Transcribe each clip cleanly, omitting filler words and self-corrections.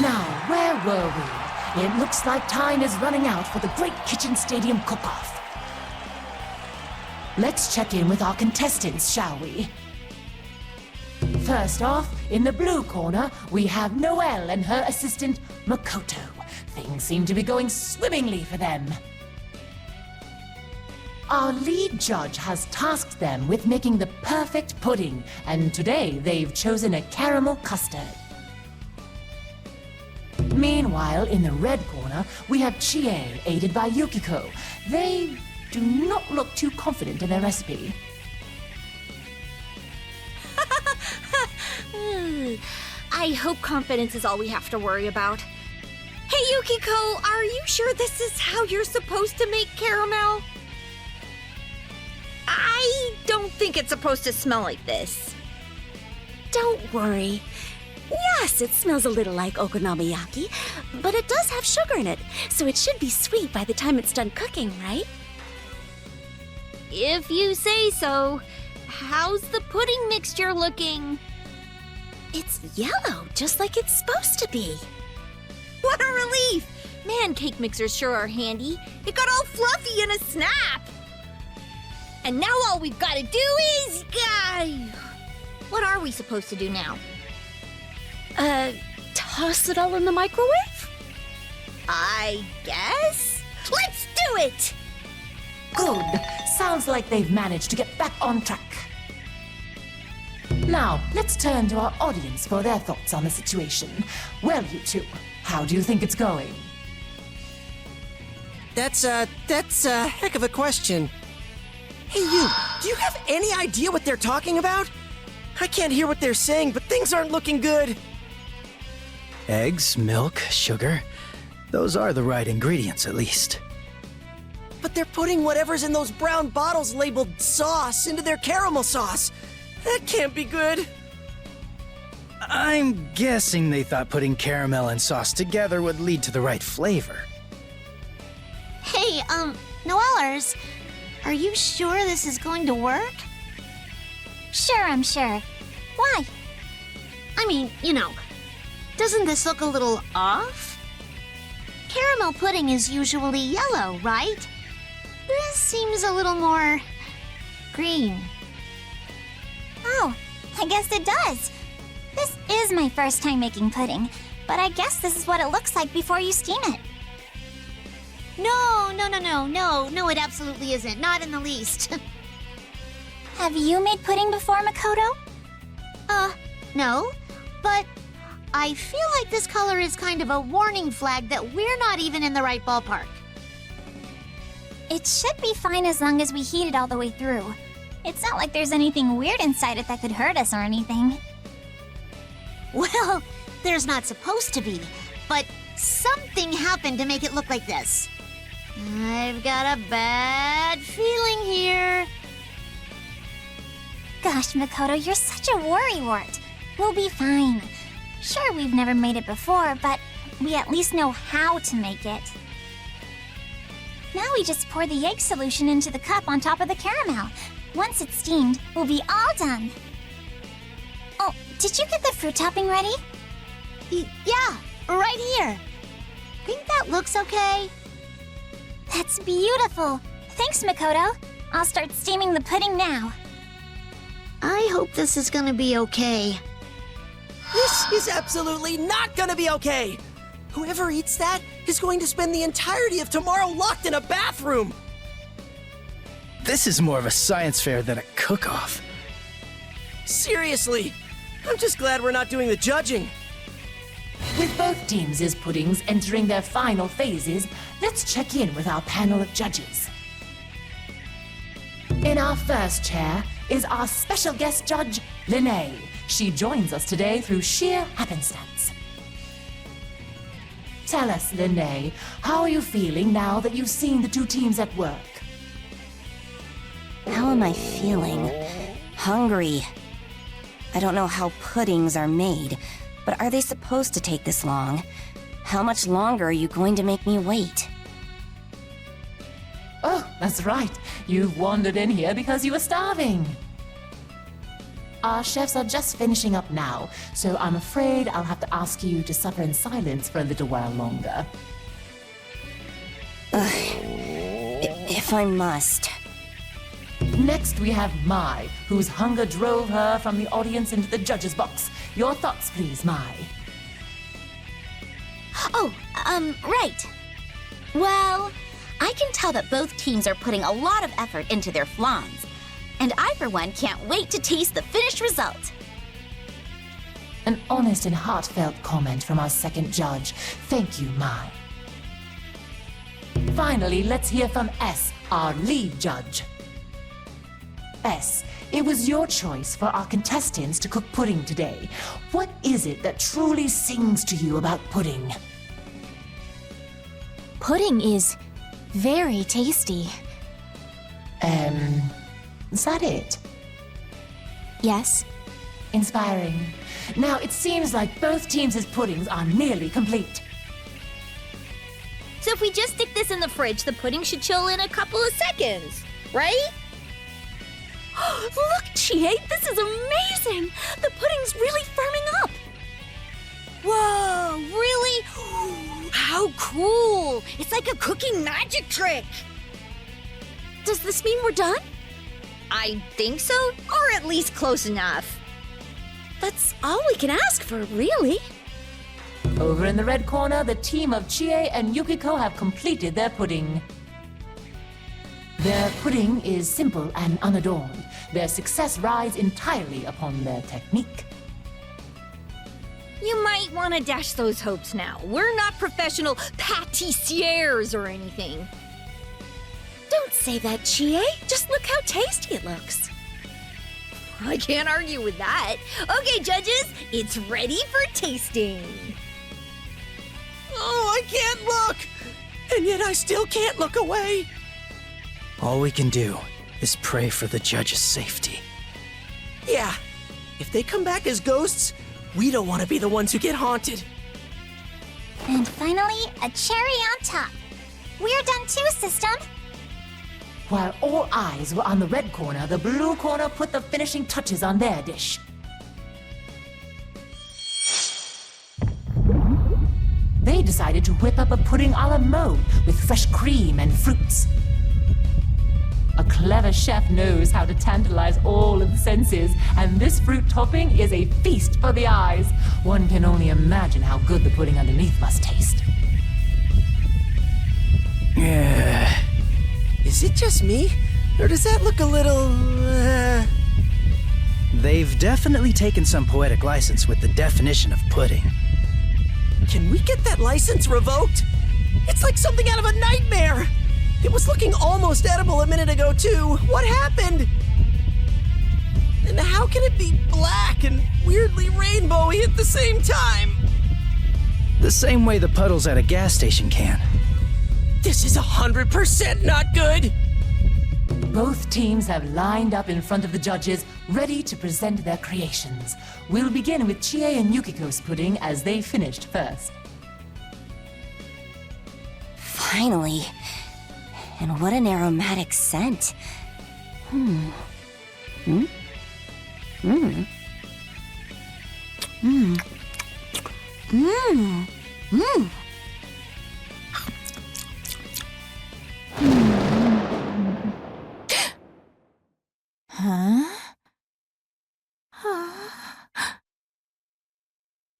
Now, where were we? It looks like time is running out for the Great Kitchen Stadium cook-off. Let's check in with our contestants, shall we? First off, in the blue corner, we have Noelle and her assistant, Makoto. Things seem to be going swimmingly for them. Our lead judge has tasked them with making the perfect pudding, and today they've chosen a caramel custard. Meanwhile, in the red corner, we have Chie, aided by Yukiko. They do not look too confident in their recipe. I hope confidence is all we have to worry about. Hey, Yukiko, are you sure this is how you're supposed to make caramel? I don't think it's supposed to smell like this. Don't worry. Yes, it smells a little like okonomiyaki, but it does have sugar in it, so it should be sweet by the time it's done cooking, right? If you say so. How's the pudding mixture looking? It's yellow, just like it's supposed to be. What a relief! Man, cake mixers sure are handy. It got all fluffy in a snap. And now all we've got to do is... What are we supposed to do now? Toss it all in the microwave? I guess? Let's do it! Good. Sounds like they've managed to get back on track. Now, let's turn to our audience for their thoughts on the situation. Well, you two, how do you think it's going? That's a heck of a question. Hey, you, do you have any idea what they're talking about? I can't hear what they're saying, but things aren't looking good. Eggs, milk, sugar. Those are the right ingredients, at least. But they're putting whatever's in those brown bottles labeled sauce into their caramel sauce. That can't be good. I'm guessing they thought putting caramel and sauce together would lead to the right flavor. Hey, Noellers, are you sure this is going to work? Sure, I'm sure. Why? I mean, doesn't this look a little off? Caramel pudding is usually yellow, right? This seems a little more green. Oh, I guess it does. This is my first time making pudding, but I guess this is what it looks like before you steam it. No, it absolutely isn't. Not in the least. Have you made pudding before, Makoto? No, but I feel like this color is kind of a warning flag that we're not even in the right ballpark. It should be fine as long as we heat it all the way through. It's not like there's anything weird inside it that could hurt us or anything. Well, there's not supposed to be, but something happened to make it look like this. I've got a bad feeling here. Gosh, Makoto, you're such a worrywart. We'll be fine. Sure, we've never made it before, but we at least know how to make it. Now we just pour the egg solution into the cup on top of the caramel. Once it's steamed, we'll be all done. Oh, did you get the fruit topping ready? Yeah, right here. Think that looks okay? That's beautiful. Thanks, Makoto. I'll start steaming the pudding now. I hope this is gonna be okay. This is absolutely not gonna be okay! Whoever eats that is going to spend the entirety of tomorrow locked in a bathroom! This is more of a science fair than a cook-off. Seriously, I'm just glad we're not doing the judging. With both teams' puddings entering their final phases, let's check in with our panel of judges. In our first chair is our special guest judge, Lene. She joins us today through sheer happenstance. Tell us, Lene, how are you feeling now that you've seen the two teams at work? How am I feeling? Hungry. I don't know how puddings are made, but are they supposed to take this long? How much longer are you going to make me wait? Oh, that's right. You've wandered in here because you were starving. Our chefs are just finishing up now, so I'm afraid I'll have to ask you to suffer in silence for a little while longer. If I must. Next, we have Mai, whose hunger drove her from the audience into the judge's box. Your thoughts, please, Mai. Oh, right. Well, I can tell that both teams are putting a lot of effort into their flans. And I, for one, can't wait to taste the finished result. An honest and heartfelt comment from our second judge. Thank you, Mai. Finally, let's hear from S, our lead judge. S, it was your choice for our contestants to cook pudding today. What is it that truly sings to you about pudding? Pudding is very tasty. Is that it? Yes. Inspiring. Now, it seems like both teams' puddings are nearly complete. So if we just stick this in the fridge, the pudding should chill in a couple of seconds, right? Look, Chie, this is amazing! The pudding's really firming up! Whoa, really? How cool! It's like a cooking magic trick! Does this mean we're done? I think so, or at least close enough. That's all we can ask for, really. Over in the red corner, the team of Chie and Yukiko have completed their pudding. Their pudding is simple and unadorned. Their success rides entirely upon their technique. You might want to dash those hopes now. We're not professional pâtissiers or anything. Don't say that, Chie. Just look how tasty it looks. I can't argue with that. Okay, judges, it's ready for tasting. Oh, I can't look! And yet I still can't look away. All we can do is pray for the judge's safety. Yeah, if they come back as ghosts, we don't want to be the ones who get haunted. And finally, a cherry on top. We're done too, system. While all eyes were on the red corner, the blue corner put the finishing touches on their dish. They decided to whip up a pudding a la mode with fresh cream and fruits. A clever chef knows how to tantalize all of the senses, and this fruit topping is a feast for the eyes. One can only imagine how good the pudding underneath must taste. Is it just me? Or does that look a little, They've definitely taken some poetic license with the definition of pudding. Can we get that license revoked? It's like something out of a nightmare! It was looking almost edible a minute ago, too. What happened? And how can it be black and weirdly rainbowy at the same time? The same way the puddles at a gas station can. This is 100% not good! Both teams have lined up in front of the judges, ready to present their creations. We'll begin with Chie and Yukiko's pudding as they finished first. Finally. And what an aromatic scent.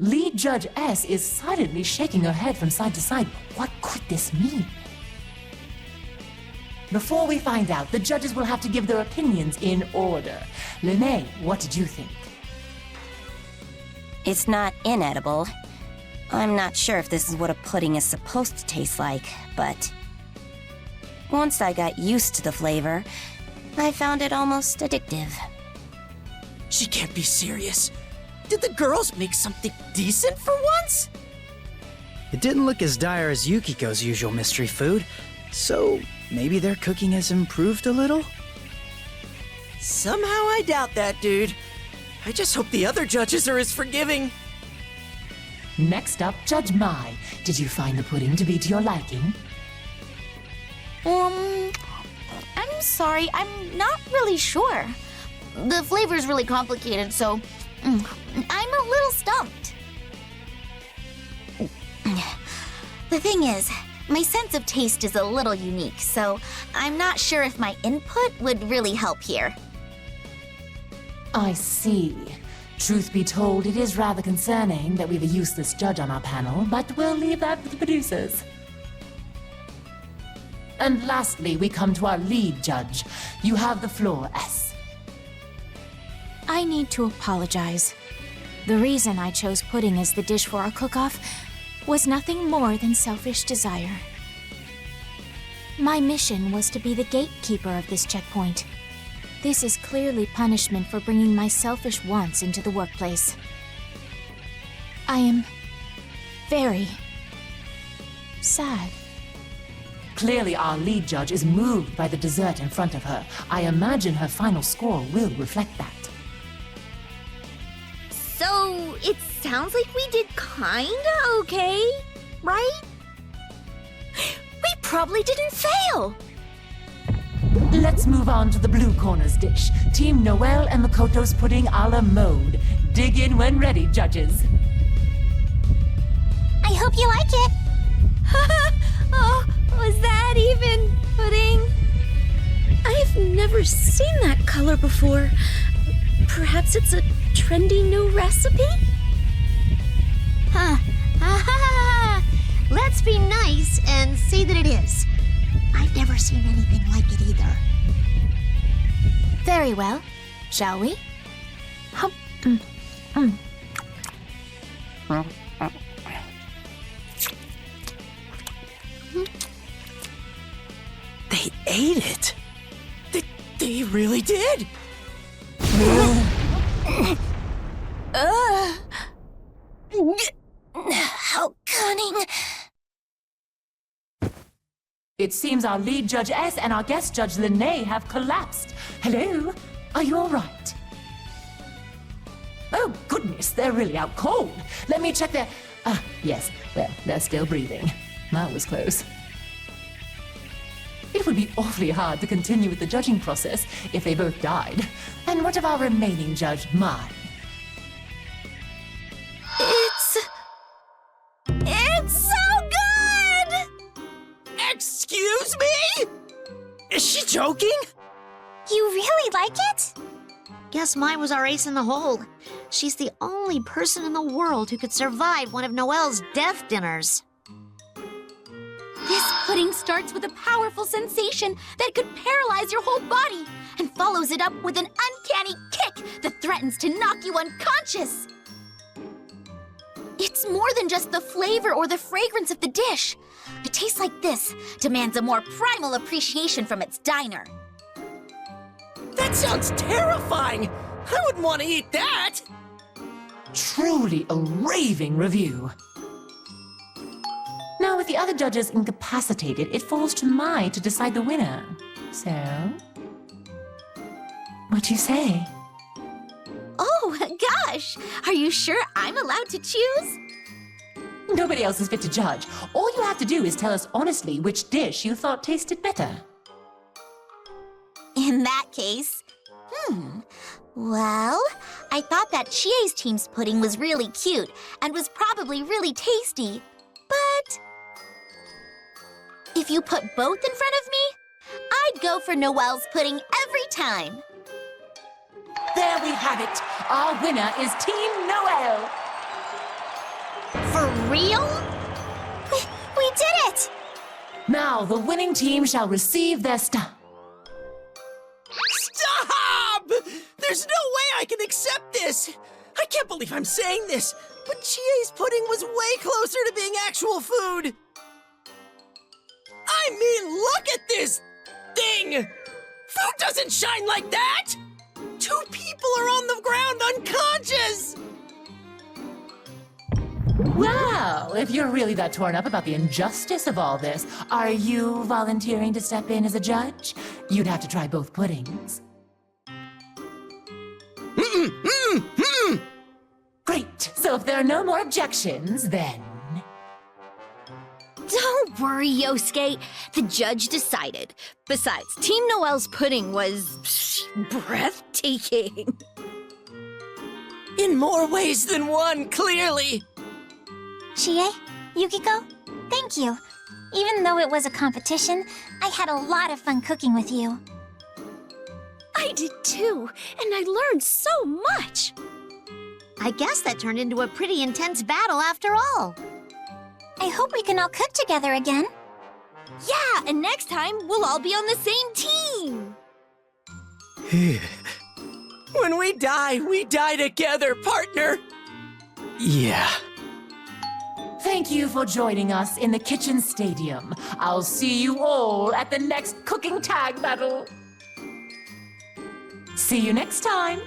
Lead Judge S is silently shaking her head from side to side. What could this mean? Before we find out, the judges will have to give their opinions in order. Lene, what did you think? It's not inedible. I'm not sure if this is what a pudding is supposed to taste like, but once I got used to the flavor, I found it almost addictive. She can't be serious. Did the girls make something decent for once? It didn't look as dire as Yukiko's usual mystery food, so maybe their cooking has improved a little? Somehow I doubt that, dude. I just hope the other judges are as forgiving. Next up, Judge Mai. Did you find the pudding to be to your liking? I'm sorry, I'm not really sure. The flavor's really complicated, so I'm a little stumped. The thing is, my sense of taste is a little unique, so I'm not sure if my input would really help here. I see. Truth be told, it is rather concerning that we have a useless judge on our panel, but we'll leave that with the producers. And lastly, we come to our lead judge. You have the floor, S. I need to apologize. The reason I chose pudding as the dish for our cook-off was nothing more than selfish desire. My mission was to be the gatekeeper of this checkpoint. This is clearly punishment for bringing my selfish wants into the workplace. I am very sad. Clearly, our lead judge is moved by the dessert in front of her. I imagine her final score will reflect that. So, it sounds like we did kinda okay, right? We probably didn't fail! Let's move on to the blue corner's dish. Team Noel and Makoto's pudding a la mode. Dig in when ready, judges. I hope you like it. Oh, was that even pudding? I've never seen that color before. Perhaps it's a trendy new recipe? Huh. Let's be nice and say that it is. I've never seen anything like it either. Very well. Shall we? They ate it. They really did. How cunning. It seems our lead judge S and our guest judge Lene have collapsed. Hello? Are you all right? Oh, goodness, they're really out cold. Let me check their... yes, well, they're still breathing. That was close. It would be awfully hard to continue with the judging process if they both died. And what of our remaining judge, Mai? It's so good! Excuse me? Is she joking? You really like it? Guess Mai was our ace in the hole. She's the only person in the world who could survive one of Noelle's death dinners. This pudding starts with a powerful sensation that could paralyze your whole body and follows it up with an uncanny kick that threatens to knock you unconscious. It's more than just the flavor or the fragrance of the dish. A taste like this demands a more primal appreciation from its diner. That sounds terrifying. I wouldn't want to eat that. Truly a raving review. Now, with the other judges incapacitated, it falls to Mai to decide the winner. So, what do you say? Oh, gosh! Are you sure I'm allowed to choose? Nobody else is fit to judge. All you have to do is tell us honestly which dish you thought tasted better. In that case, well, I thought that Chie's team's pudding was really cute and was probably really tasty, but if you put both in front of me, I'd go for Noelle's pudding every time. There we have it. Our winner is Team Noel. For real? We did it! Now the winning team shall receive their Stop! There's no way I can accept this. I can't believe I'm saying this, but Chie's pudding was way closer to being actual food. I mean, look at this thing! Food doesn't shine like that! 2 people are on the ground unconscious! Well, if you're really that torn up about the injustice of all this, are you volunteering to step in as a judge? You'd have to try both puddings. Great. So if there are no more objections, then... Don't worry, Yosuke. The judge decided. Besides, Team Noel's pudding was breathtaking. In more ways than one, clearly. Chie, Yukiko, thank you. Even though it was a competition, I had a lot of fun cooking with you. I did too, and I learned so much. I guess that turned into a pretty intense battle after all. I hope we can all cook together again. Yeah, and next time we'll all be on the same team. When we die together, partner. Yeah. Thank you for joining us in the kitchen stadium. I'll see you all at the next cooking tag battle. See you next time.